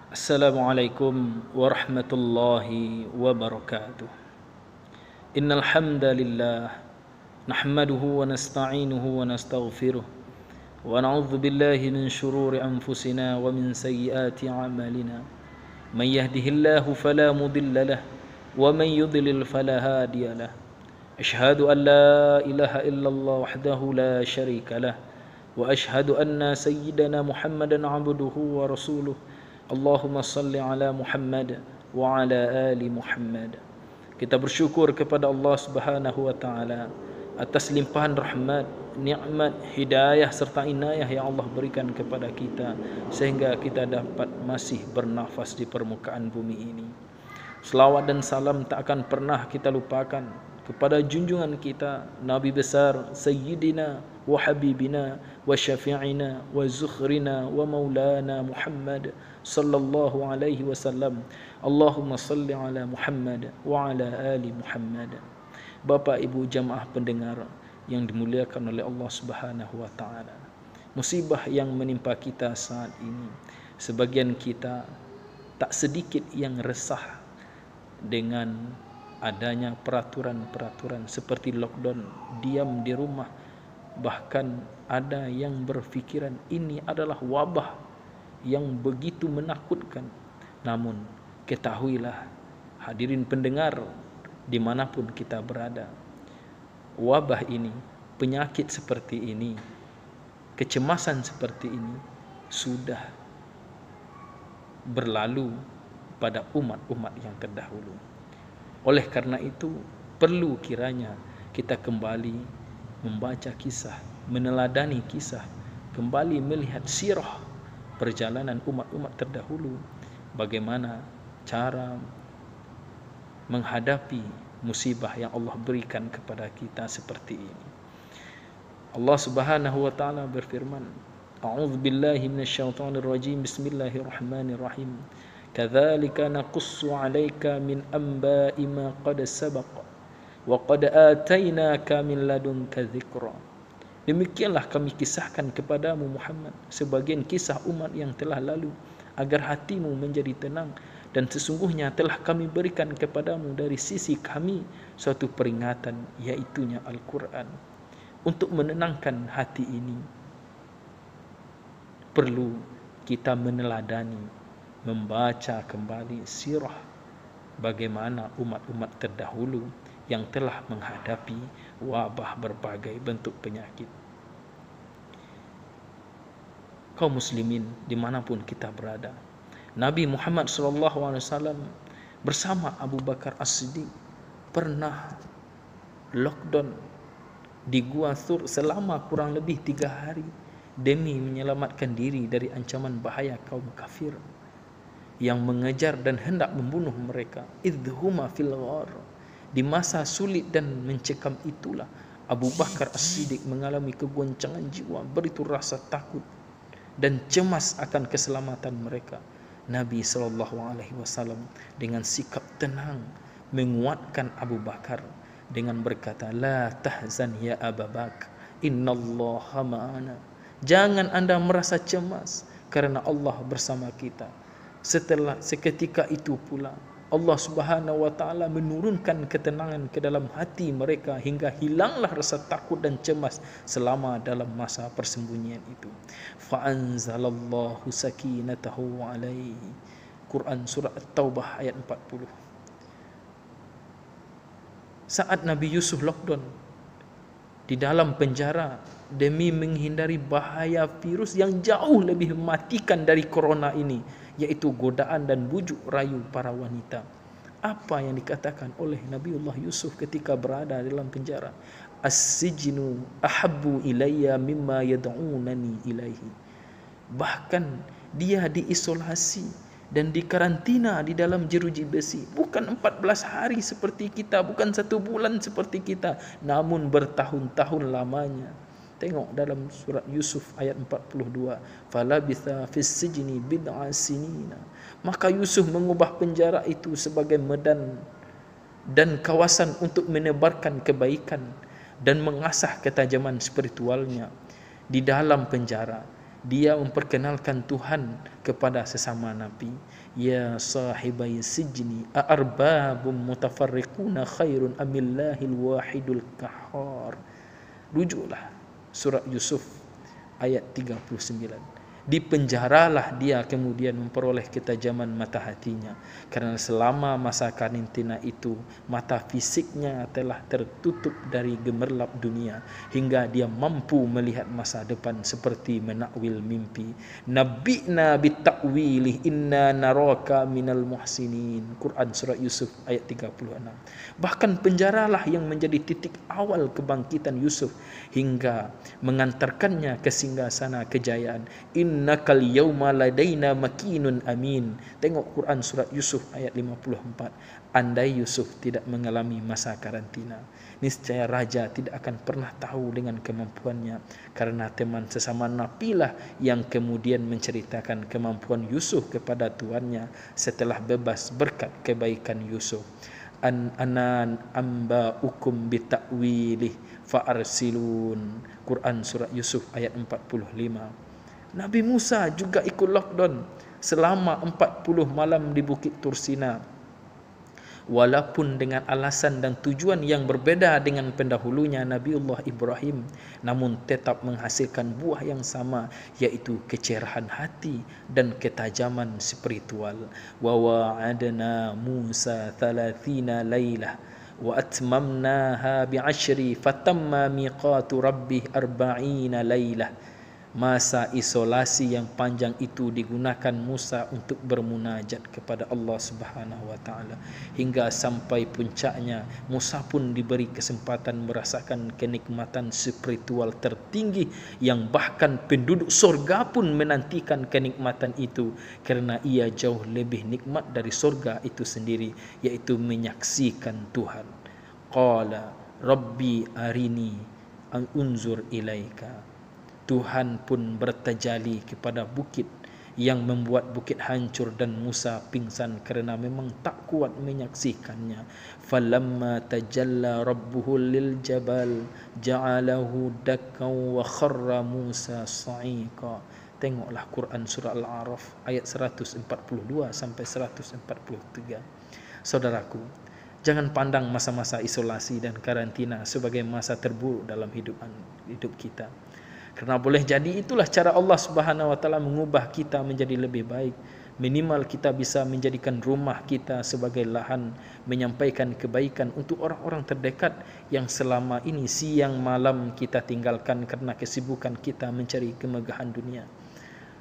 Assalamualaikum warahmatullahi wabarakatuh. Innal hamdalillah nahmaduhu wa nasta'inuhu wa nastaghfiruh wa na'udzu billahi min shururi anfusina wa min sayyiati a'malina. May yahdihillahu fala mudilla lahu wa man yudlil fala hadiya lahu. Ashhadu an la ilaha illallah wahdahu la syarika lahu wa ashhadu anna sayyidana Muhammadan 'abduhu wa rasuluh. Allahumma salli ala Muhammad wa ala ali Muhammad. Kita bersyukur kepada Allah Subhanahu wa taala atas limpahan rahmat, nikmat, hidayah serta inayah yang Allah berikan kepada kita sehingga kita dapat masih bernafas di permukaan bumi ini. Selawat dan salam tak akan pernah kita lupakan kepada junjungan kita Nabi besar Sayyidina wa Habibina wa Syafi'ina wa Zukhrina wa Maulana Muhammad sallallahu alaihi wasallam. Allahumma salli ala Muhammad wa ala ali Muhammad. Bapak Ibu jamaah pendengar yang dimuliakan oleh Allah Subhanahu wa taala. Musibah yang menimpa kita saat ini, sebagian kita tak sedikit yang resah dengan adanya peraturan-peraturan seperti lockdown, diam di rumah. Bahkan ada yang berfikiran ini adalah wabah yang begitu menakutkan. Namun ketahuilah hadirin pendengar dimanapun kita berada, wabah ini, penyakit seperti ini, kecemasan seperti ini sudah berlalu pada umat-umat yang terdahulu. Oleh karena itu perlu kiranya kita kembali membaca kisah, meneladani kisah, kembali melihat sirah perjalanan umat-umat terdahulu, bagaimana cara menghadapi musibah yang Allah berikan kepada kita seperti ini. Allah Subhanahu wa taala berfirman, A'udzu billahi minasyaitonir rajim. Bismillahirrahmanirrahim. Kadzalika naqussu 'alaika min anba'i ma qad sabaqa wa qad atainaka min ladunka dzikra. Demikianlah kami kisahkan kepadamu Muhammad sebagian kisah umat yang telah lalu agar hatimu menjadi tenang, dan sesungguhnya telah kami berikan kepadamu dari sisi kami suatu peringatan, yaitunya Al-Quran. Untuk menenangkan hati ini perlu kita meneladani, membaca kembali sirah bagaimana umat-umat terdahulu yang telah menghadapi wabah berbagai bentuk penyakit. Kaum muslimin dimanapun kita berada, Nabi Muhammad SAW bersama Abu Bakar As-Siddiq pernah lockdown di Gua Thur selama kurang lebih 3 hari demi menyelamatkan diri dari ancaman bahaya kaum kafir yang mengejar dan hendak membunuh mereka. Idhuma fil ghar. Di masa sulit dan mencekam itulah Abu Bakar As-Siddiq mengalami kegoncangan jiwa, beritu rasa takut dan cemas akan keselamatan mereka. Nabi SAW dengan sikap tenang menguatkan Abu Bakar dengan berkata, La tahzan ya Abu Bakar, innallaha ma'ana. Jangan anda merasa cemas karena Allah bersama kita. Seketika itu pula Allah Subhanahu wa taala menurunkan ketenangan ke dalam hati mereka hingga hilanglah rasa takut dan cemas selama dalam masa persembunyian itu. Fa anzalallahu sakinatahu alaihi. Quran surah At-Taubah ayat 40. Saat Nabi Yusuf lockdown di dalam penjara demi menghindari bahaya virus yang jauh lebih mematikan dari corona ini, yaitu godaan dan bujuk rayu para wanita. Apa yang dikatakan oleh Nabiullah Yusuf ketika berada dalam penjara? As-sijnu ahabbu ilayya mimma yad'unani ilaihi. Bahkan dia diisolasi dan dikarantina di dalam jeruji besi, bukan 14 hari seperti kita, bukan 1 bulan seperti kita, namun bertahun-tahun lamanya. Tengok dalam surat Yusuf ayat 42, falabitha fis sijni bid'a sinina. Maka Yusuf mengubah penjara itu sebagai medan dan kawasan untuk menebarkan kebaikan dan mengasah ketajaman spiritualnya. Di dalam penjara dia memperkenalkan Tuhan kepada sesama Nabi. Ya sahibai sijni a'arbabum mutafarriquna khairun amillahil wahidul qahhar. Rujuklah surat Yusuf ayat 39. Dipenjaralah dia, kemudian memperoleh ketajaman mata hatinya, kerana selama masa karantina itu mata fisiknya telah tertutup dari gemerlap dunia, hingga dia mampu melihat masa depan seperti menakwil mimpi. Nabbi'na bitta'wilih inna naraka minal muhsinin. Quran surat Yusuf ayat 36. Bahkan penjaralah yang menjadi titik awal kebangkitan Yusuf hingga mengantarkannya ke singgasana kejayaan. Innakal yawma ladaina makinun amin. Tengok Quran surat Yusuf ayat 54. Andai Yusuf tidak mengalami masa karantina, niscaya raja tidak akan pernah tahu dengan kemampuannya, karena teman sesama napilah yang kemudian menceritakan kemampuan Yusuf kepada tuannya setelah bebas berkat kebaikan Yusuf. Anan amba ukum bitakwilih fa'arsilun. Quran surat Yusuf ayat 45. Nabi Musa juga ikut lockdown selama 40 malam di Bukit Tursina, walaupun dengan alasan dan tujuan yang berbeda dengan pendahulunya Nabiullah Ibrahim, namun tetap menghasilkan buah yang sama, yaitu kecerahan hati dan ketajaman spiritual. Wa wa'adna Musa 30 lailah wa atmamnaha bi'ashri fatamma miqatu rabbih 40 lailah. Masa isolasi yang panjang itu digunakan Musa untuk bermunajat kepada Allah Subhanahu wa taala, hingga sampai puncaknya Musa pun diberi kesempatan merasakan kenikmatan spiritual tertinggi yang bahkan penduduk surga pun menantikan kenikmatan itu, kerana ia jauh lebih nikmat dari surga itu sendiri, yaitu menyaksikan Tuhan. Qala rabbi arini an unzur ilaika. Tuhan pun bertajali kepada bukit yang membuat bukit hancur dan Musa pingsan kerana memang tak kuat menyaksikannya. Falamma tajalla rabbuhu lil jabal ja'alahu dakkan wa kharra Musa sa'iqa. Tengoklah Quran surah Al-A'raf ayat 142 sampai 143. Saudaraku, jangan pandang masa-masa isolasi dan karantina sebagai masa terburuk dalam hidup kita. Kerana boleh jadi itulah cara Allah Subhanahu wa taala mengubah kita menjadi lebih baik. Minimal kita bisa menjadikan rumah kita sebagai lahan menyampaikan kebaikan untuk orang-orang terdekat yang selama ini siang malam kita tinggalkan kerana kesibukan kita mencari kemegahan dunia.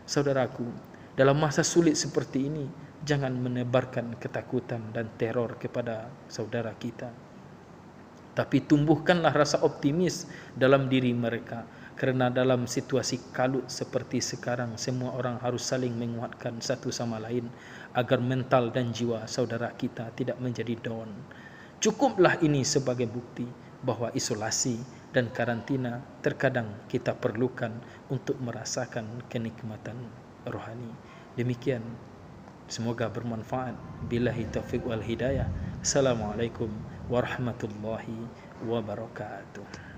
Saudaraku, dalam masa sulit seperti ini, jangan menebarkan ketakutan dan teror kepada saudara kita, tapi tumbuhkanlah rasa optimis dalam diri mereka. Kerana dalam situasi kalut seperti sekarang, semua orang harus saling menguatkan satu sama lain agar mental dan jiwa saudara kita tidak menjadi down. Cukuplah ini sebagai bukti bahawa isolasi dan karantina terkadang kita perlukan untuk merasakan kenikmatan rohani. Demikian, semoga bermanfaat. Billahi taufiq wal hidayah. Assalamualaikum warahmatullahi wabarakatuh.